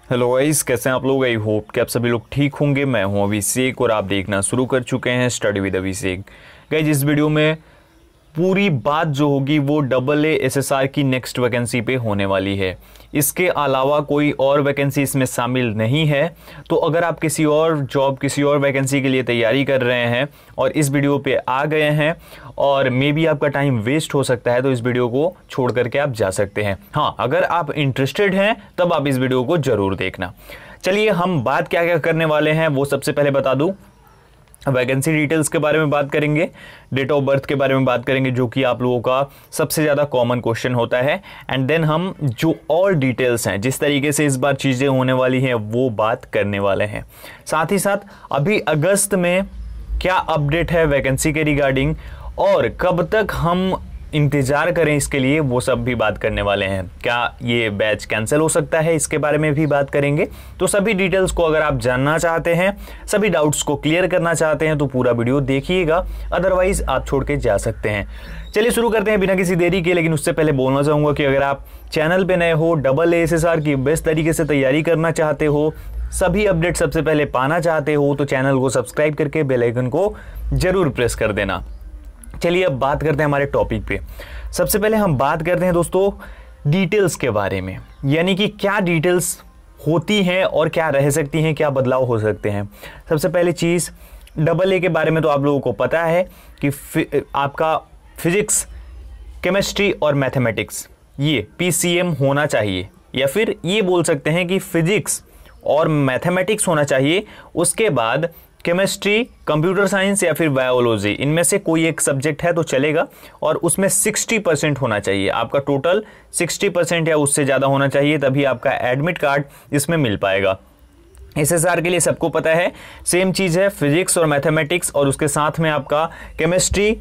Hello guys, कैसे हैं आप लोग। आई होप कि आप सभी लोग ठीक होंगे। मैं हूं अभिषेक और आप देखना शुरू कर चुके हैं स्टडी विद अभिषेक। गाइस, इस वीडियो में पूरी बात जो होगी वो AA SSR की नेक्स्ट वैकेंसी पे होने वाली है। इसके अलावा कोई और वैकेंसी इसमें शामिल नहीं है। तो अगर आप किसी और जॉब, किसी और वैकेंसी के लिए तैयारी कर रहे हैं और इस वीडियो पे आ गए हैं और मे बी आपका टाइम वेस्ट हो सकता है, तो इस वीडियो को छोड़ करके आप जा सकते हैं। हाँ, अगर आप इंटरेस्टेड हैं तब आप इस वीडियो को जरूर देखना। चलिए, हम बात क्या क्या करने वाले हैं वो सबसे पहले बता दूं। वैकेंसी डिटेल्स के बारे में बात करेंगे, डेट ऑफ बर्थ के बारे में बात करेंगे जो कि आप लोगों का सबसे ज़्यादा कॉमन क्वेश्चन होता है, एंड देन हम जो और डिटेल्स हैं, जिस तरीके से इस बार चीज़ें होने वाली हैं वो बात करने वाले हैं। साथ ही साथ अभी अगस्त में क्या अपडेट है वैकेंसी के रिगार्डिंग और कब तक हम इंतज़ार करें इसके लिए, वो सब भी बात करने वाले हैं। क्या ये बैच कैंसिल हो सकता है, इसके बारे में भी बात करेंगे। तो सभी डिटेल्स को अगर आप जानना चाहते हैं, सभी डाउट्स को क्लियर करना चाहते हैं तो पूरा वीडियो देखिएगा, अदरवाइज आप छोड़ के जा सकते हैं। चलिए शुरू करते हैं बिना किसी देरी के। लेकिन उससे पहले बोलना चाहूँगा कि अगर आप चैनल पर नए हो, AA SSR की बेस्ट तरीके से तैयारी करना चाहते हो, सभी अपडेट सबसे पहले पाना चाहते हो, तो चैनल को सब्सक्राइब करके बेल आइकन को जरूर प्रेस कर देना। चलिए अब बात करते हैं हमारे टॉपिक पे। सबसे पहले हम बात करते हैं दोस्तों डिटेल्स के बारे में, यानी कि क्या डिटेल्स होती हैं और क्या रह सकती हैं, क्या बदलाव हो सकते हैं। सबसे पहली चीज़ AA के बारे में तो आप लोगों को पता है कि आपका फिजिक्स, केमिस्ट्री और मैथमेटिक्स ये PCM होना चाहिए, या फिर ये बोल सकते हैं कि फिजिक्स और मैथमेटिक्स होना चाहिए। उसके बाद केमिस्ट्री, कंप्यूटर साइंस या फिर बायोलॉजी, इनमें से कोई एक सब्जेक्ट है तो चलेगा, और उसमें 60% होना चाहिए। आपका टोटल 60% या उससे ज़्यादा होना चाहिए, तभी आपका एडमिट कार्ड इसमें मिल पाएगा। SSR के लिए सबको पता है सेम चीज़ है, फिजिक्स और मैथमेटिक्स, और उसके साथ में आपका केमिस्ट्री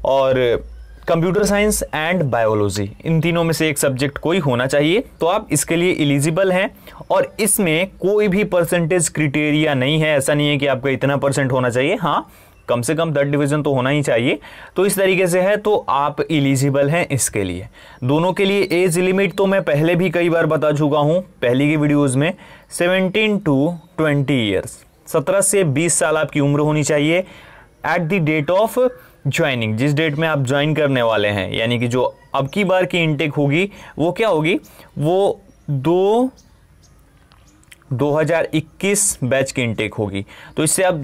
और कंप्यूटर साइंस एंड बायोलॉजी, इन तीनों में से एक सब्जेक्ट कोई होना चाहिए, तो आप इसके लिए एलिजिबल हैं। और इसमें कोई भी परसेंटेज क्राइटेरिया नहीं है, ऐसा नहीं है कि आपका इतना % होना चाहिए। हाँ, कम से कम 3rd डिवीज़न तो होना ही चाहिए। तो इस तरीके से है, तो आप एलिजिबल हैं इसके लिए। दोनों के लिए एज लिमिट तो मैं पहले भी कई बार बता चुका हूँ पहले की वीडियोज़ में, 17 to 20 ईयर्स, 17 से 20 साल आपकी उम्र होनी चाहिए at the date of joining, जिस डेट में आप ज्वाइन करने वाले हैं। यानी कि जो अब की बार की इनटेक होगी वो क्या होगी, वो 2021 बैच की इनटेक होगी। तो इससे आप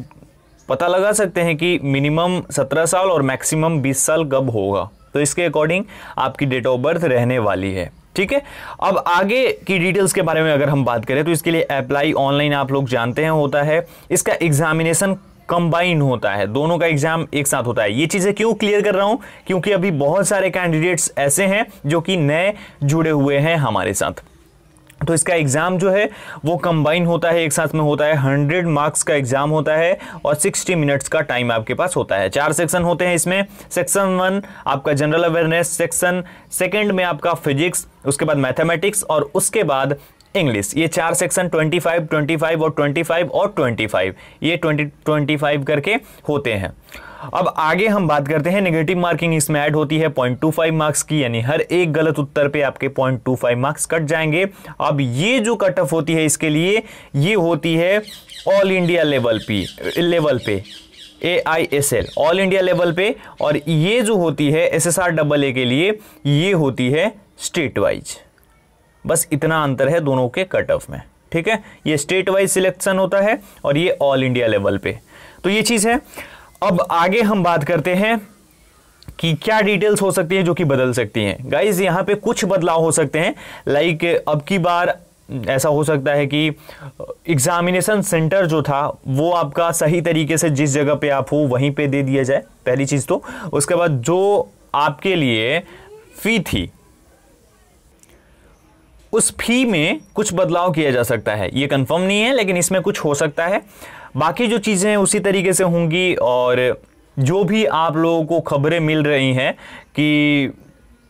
पता लगा सकते हैं कि मिनिमम 17 साल और मैक्सिमम 20 साल कब होगा। तो इसके अकॉर्डिंग आपकी डेट ऑफ बर्थ रहने वाली है, ठीक है। अब आगे की डिटेल्स के बारे में अगर हम बात करें तो इसके लिए अप्लाई ऑनलाइन आप लोग जानते हैं होता है। इसका एग्जामिनेशन कंबाइन होता है, दोनों का एग्जाम एक साथ होता है। ये चीजें क्यों क्लियर कर रहा हूं, क्योंकि अभी बहुत सारे कैंडिडेट्स ऐसे हैं जो कि नए जुड़े हुए हैं हमारे साथ। तो इसका एग्जाम जो है वो कंबाइन होता है, एक साथ में होता है। 100 मार्क्स का एग्जाम होता है और 60 मिनट्स का टाइम आपके पास होता है। 4 सेक्शन होते हैं इसमें। सेक्शन 1 आपका जनरल अवेयरनेस, सेक्शन 2 में आपका फिजिक्स, उसके बाद मैथमेटिक्स और उसके बाद इंग्लिश। ये 4 सेक्शन 25, 25 और 25 और 25, ये 20-25 करके होते हैं। अब आगे हम बात करते हैं नेगेटिव मार्किंग इसमें ऐड होती है 0.25 मार्क्स की, यानी हर एक गलत उत्तर पे आपके 0.25 मार्क्स कट जाएंगे। अब ये जो कट ऑफ होती है इसके लिए, ये होती है ऑल इंडिया लेवल पे AISL, ऑल इंडिया लेवल पे, और ये जो होती है SSR AA के लिए ये होती है स्टेट वाइज। बस इतना अंतर है दोनों के कट ऑफ में, ठीक है। ये स्टेट वाइज सिलेक्शन होता है और ये ऑल इंडिया लेवल पे। तो ये चीज है। अब आगे हम बात करते हैं कि क्या डिटेल्स हो सकती है जो कि बदल सकती हैं। गाइज, यहां पे कुछ बदलाव हो सकते हैं। लाइक अब की बार ऐसा हो सकता है कि एग्जामिनेशन सेंटर जो था वो आपका सही तरीके से जिस जगह पे आप हो वहीं पे दे दिया जाए, पहली चीज तो। उसके बाद जो आपके लिए फी थी उस फी में कुछ बदलाव किया जा सकता है। ये कंफर्म नहीं है लेकिन इसमें कुछ हो सकता है। बाकी जो चीज़ें हैं उसी तरीके से होंगी। और जो भी आप लोगों को खबरें मिल रही हैं कि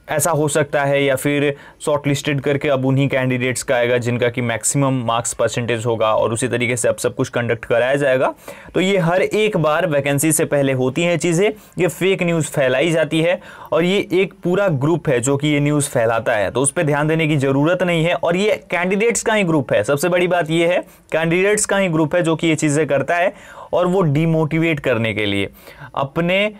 ऐसा हो सकता है, या फिर शॉर्ट लिस्टेड करके अब उन्हीं कैंडिडेट्स का आएगा जिनका कि मैक्सिमम मार्क्स परसेंटेज होगा, और उसी तरीके से अब सब कुछ कंडक्ट कराया जाएगा। तो ये हर एक बार वैकेंसी से पहले होती हैं चीज़ें, ये फेक न्यूज़ फैलाई जाती है, और ये एक पूरा ग्रुप है जो कि ये न्यूज़ फैलाता है, तो उस पर ध्यान देने की ज़रूरत नहीं है। और ये कैंडिडेट्स का ही ग्रुप है, सबसे बड़ी बात ये है कैंडिडेट्स का ही ग्रुप है जो कि ये चीज़ें करता है, और वो डिमोटिवेट करने के लिए, अपने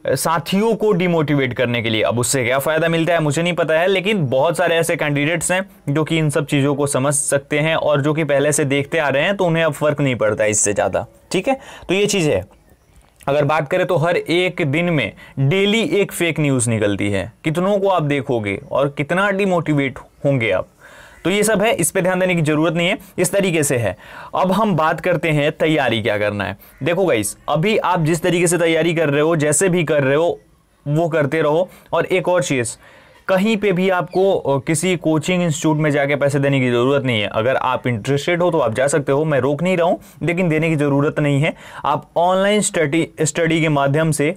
साथियों को डिमोटिवेट करने के लिए। अब उससे क्या फ़ायदा मिलता है मुझे नहीं पता है, लेकिन बहुत सारे ऐसे कैंडिडेट्स हैं जो कि इन सब चीज़ों को समझ सकते हैं, और जो कि पहले से देखते आ रहे हैं, तो उन्हें अब फ़र्क नहीं पड़ता इससे ज़्यादा। ठीक है, तो ये चीज़ है। अगर बात करें तो हर एक दिन में डेली एक फेक न्यूज़ निकलती है, कितनों को आप देखोगे और कितना डिमोटिवेट होंगे आप। तो ये सब है, इस पे ध्यान देने की जरूरत नहीं है, इस तरीके से है। अब हम बात करते हैं तैयारी क्या करना है। देखो गाइस, अभी आप जिस तरीके से तैयारी कर रहे हो, जैसे भी कर रहे हो वो करते रहो। और एक और चीज़, कहीं पे भी आपको किसी कोचिंग इंस्टीट्यूट में जाके पैसे देने की ज़रूरत नहीं है। अगर आप इंटरेस्टेड हो तो आप जा सकते हो, मैं रोक नहीं रहा हूँ, लेकिन देने की ज़रूरत नहीं है। आप ऑनलाइन स्टडी के माध्यम से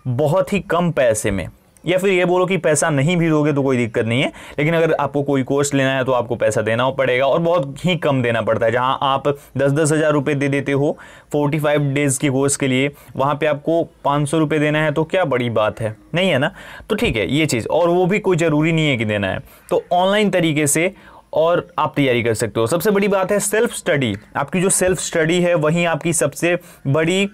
बहुत ही कम पैसे में, या फिर ये बोलो कि पैसा नहीं भी दोगे तो कोई दिक्कत नहीं है, लेकिन अगर आपको कोई कोर्स लेना है तो आपको पैसा देना पड़ेगा, और बहुत ही कम देना पड़ता है। जहां आप 10-10 हज़ार रुपये दे देते हो 45 डेज़ की कोर्स के लिए, वहां पे आपको 500 रुपये देना है, तो क्या बड़ी बात है, नहीं है ना। तो ठीक है ये चीज़, और वो भी कोई ज़रूरी नहीं है कि देना है। तो ऑनलाइन तरीके से और आप तैयारी कर सकते हो। सबसे बड़ी बात है सेल्फ स्टडी। आपकी जो सेल्फ स्टडी है वहीं आपकी सबसे बड़ी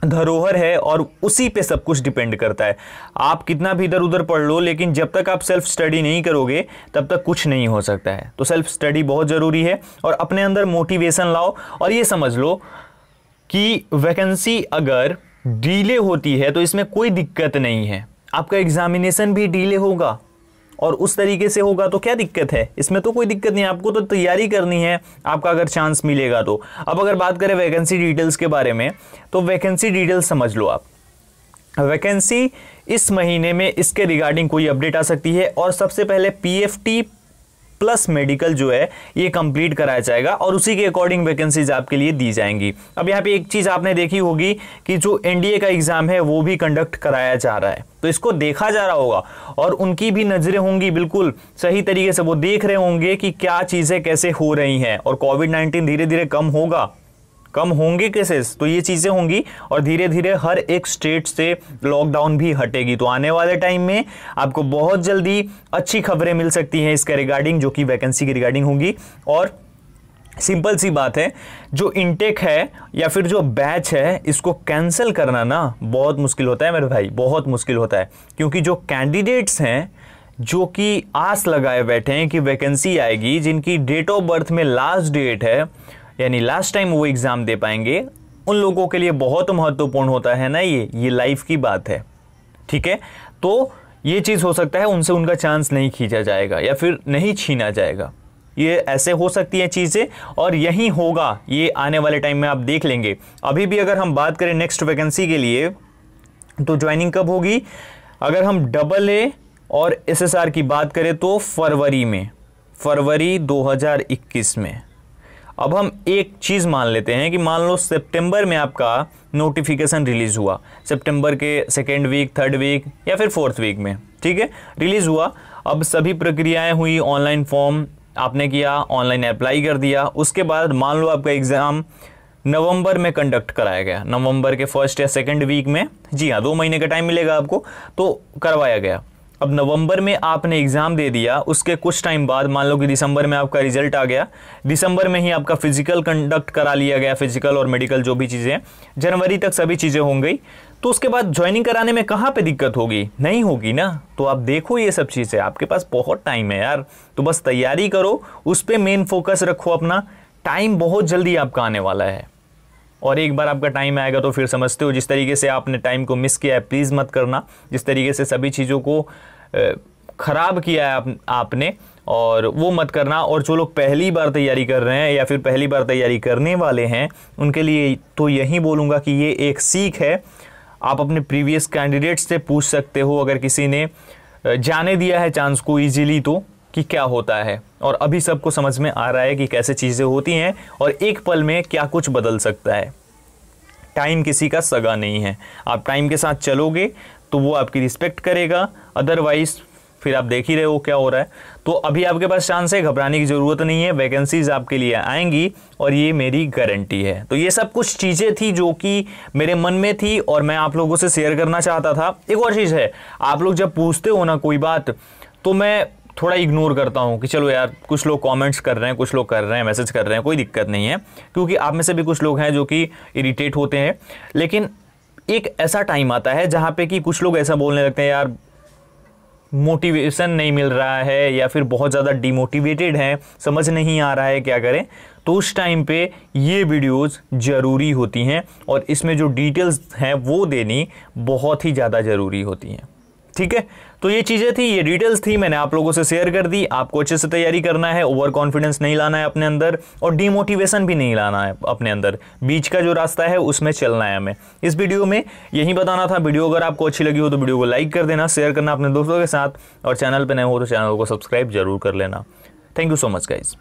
धरोहर है, और उसी पे सब कुछ डिपेंड करता है। आप कितना भी इधर उधर पढ़ लो, लेकिन जब तक आप सेल्फ स्टडी नहीं करोगे तब तक कुछ नहीं हो सकता है। तो सेल्फ स्टडी बहुत ज़रूरी है, और अपने अंदर मोटिवेशन लाओ। और ये समझ लो कि वैकेंसी अगर डिले होती है तो इसमें कोई दिक्कत नहीं है। आपका एग्जामिनेशन भी डिले होगा और उस तरीके से होगा तो क्या दिक्कत है, इसमें तो कोई दिक्कत नहीं है। आपको तो तैयारी करनी है, आपका अगर चांस मिलेगा तो। अब अगर बात करें वैकेंसी डिटेल्स के बारे में, तो वैकेंसी डिटेल्स समझ लो आप। वैकेंसी इस महीने में इसके रिगार्डिंग कोई अपडेट आ सकती है, और सबसे पहले पीएफटी प्लस मेडिकल जो है ये कंप्लीट कराया जाएगा, और उसी के अकॉर्डिंग वैकेंसीज आपके लिए दी जाएंगी। अब यहाँ पे एक चीज़ आपने देखी होगी कि जो एनडीए का एग्ज़ाम है वो भी कंडक्ट कराया जा रहा है, तो इसको देखा जा रहा होगा, और उनकी भी नज़रें होंगी बिल्कुल सही तरीके से, वो देख रहे होंगे कि क्या चीज़ें कैसे हो रही हैं, और कोविड-19 धीरे धीरे कम होंगे केसेस, तो ये चीज़ें होंगी, और धीरे धीरे हर एक स्टेट से लॉकडाउन भी हटेगी। तो आने वाले टाइम में आपको बहुत जल्दी अच्छी खबरें मिल सकती हैं इसके रिगार्डिंग, जो कि वैकेंसी के रिगार्डिंग होंगी। और सिंपल सी बात है, जो इनटेक है या फिर जो बैच है, इसको कैंसिल करना ना बहुत मुश्किल होता है मेरे भाई, बहुत मुश्किल होता है। क्योंकि जो कैंडिडेट्स हैं जो कि आस लगाए बैठे हैं कि वैकेंसी आएगी, जिनकी डेट ऑफ बर्थ में लास्ट डेट है, यानी लास्ट टाइम वो एग्ज़ाम दे पाएंगे, उन लोगों के लिए बहुत महत्वपूर्ण होता है ना ये लाइफ की बात है। ठीक है, तो ये चीज़ हो सकता है उनसे उनका चांस नहीं खींचा जाएगा या फिर नहीं छीना जाएगा। ये ऐसे हो सकती हैं चीज़ें, और यही होगा ये आने वाले टाइम में आप देख लेंगे। अभी भी अगर हम बात करें नेक्स्ट वैकेंसी के लिए, तो ज्वाइनिंग कब होगी? अगर हम AA और SSR की बात करें तो फरवरी 2021 में। अब हम एक चीज़ मान लेते हैं कि मान लो सितंबर में आपका नोटिफिकेशन रिलीज़ हुआ, सितंबर के 2nd वीक, 3rd वीक या फिर 4th वीक में, ठीक है, रिलीज़ हुआ। अब सभी प्रक्रियाएं हुई, ऑनलाइन फॉर्म आपने किया, ऑनलाइन अप्लाई कर दिया। उसके बाद मान लो आपका एग्ज़ाम नवंबर में कंडक्ट कराया गया, नवंबर के 1st या 2nd वीक में, जी हाँ 2 महीने का टाइम मिलेगा आपको, तो करवाया गया। अब नवंबर में आपने एग्ज़ाम दे दिया, उसके कुछ टाइम बाद मान लो कि दिसंबर में आपका रिजल्ट आ गया, दिसंबर में ही आपका फिजिकल कंडक्ट करा लिया गया, फिजिकल और मेडिकल जो भी चीज़ें, जनवरी तक सभी चीज़ें हो गई। तो उसके बाद ज्वाइनिंग कराने में कहाँ पे दिक्कत होगी? नहीं होगी ना। तो आप देखो ये सब चीज़ें, आपके पास बहुत टाइम है यार, तो बस तैयारी करो, उस पर मेन फोकस रखो अपना। टाइम बहुत जल्दी आपका आने वाला है, और एक बार आपका टाइम आएगा तो फिर समझते हो, जिस तरीके से आपने टाइम को मिस किया है प्लीज़ मत करना, जिस तरीके से सभी चीज़ों को ख़राब किया है आपने, और वो मत करना। और जो लोग पहली बार तैयारी कर रहे हैं या फिर पहली बार तैयारी करने वाले हैं, उनके लिए तो यही बोलूँगा कि ये एक सीख है। आप अपने प्रीवियस कैंडिडेट्स से पूछ सकते हो, अगर किसी ने जाने दिया है चांस को ईजिली, तो कि क्या होता है, और अभी सबको समझ में आ रहा है कि कैसे चीज़ें होती हैं और एक पल में क्या कुछ बदल सकता है। टाइम किसी का सगा नहीं है, आप टाइम के साथ चलोगे तो वो आपकी रिस्पेक्ट करेगा, अदरवाइज फिर आप देख ही रहे हो क्या हो रहा है। तो अभी आपके पास चांस है, घबराने की ज़रूरत नहीं है, वैकेंसीज आपके लिए आएंगी और ये मेरी गारंटी है। तो ये सब कुछ चीज़ें थी जो कि मेरे मन में थी और मैं आप लोगों से शेयर करना चाहता था। एक और चीज़ है, आप लोग जब पूछते हो ना कोई बात, तो मैं थोड़ा इग्नोर करता हूँ कि चलो यार कुछ लोग कमेंट्स कर रहे हैं, कुछ लोग कर रहे हैं, मैसेज कर रहे हैं, कोई दिक्कत नहीं है, क्योंकि आप में से भी कुछ लोग हैं जो कि इरिटेट होते हैं। लेकिन एक ऐसा टाइम आता है जहाँ पे कि कुछ लोग ऐसा बोलने लगते हैं, यार मोटिवेशन नहीं मिल रहा है या फिर बहुत ज़्यादा डिमोटिवेटेड हैं, समझ नहीं आ रहा है क्या करें। तो उस टाइम पे ये वीडियोस ज़रूरी होती हैं और इसमें जो डिटेल्स हैं वो देनी बहुत ही ज़्यादा ज़रूरी होती हैं। ठीक है, तो ये चीज़ें थी, ये डिटेल्स थी, मैंने आप लोगों से शेयर कर दी। आपको अच्छे से तैयारी करना है, ओवर कॉन्फिडेंस नहीं लाना है अपने अंदर और डिमोटिवेशन भी नहीं लाना है अपने अंदर। बीच का जो रास्ता है उसमें चलना है हमें। इस वीडियो में यही बताना था। वीडियो अगर आपको अच्छी लगी हो तो वीडियो को लाइक कर देना, शेयर करना अपने दोस्तों के साथ और चैनल पर नए हो तो चैनल को सब्सक्राइब जरूर कर लेना। Thank you so much guys.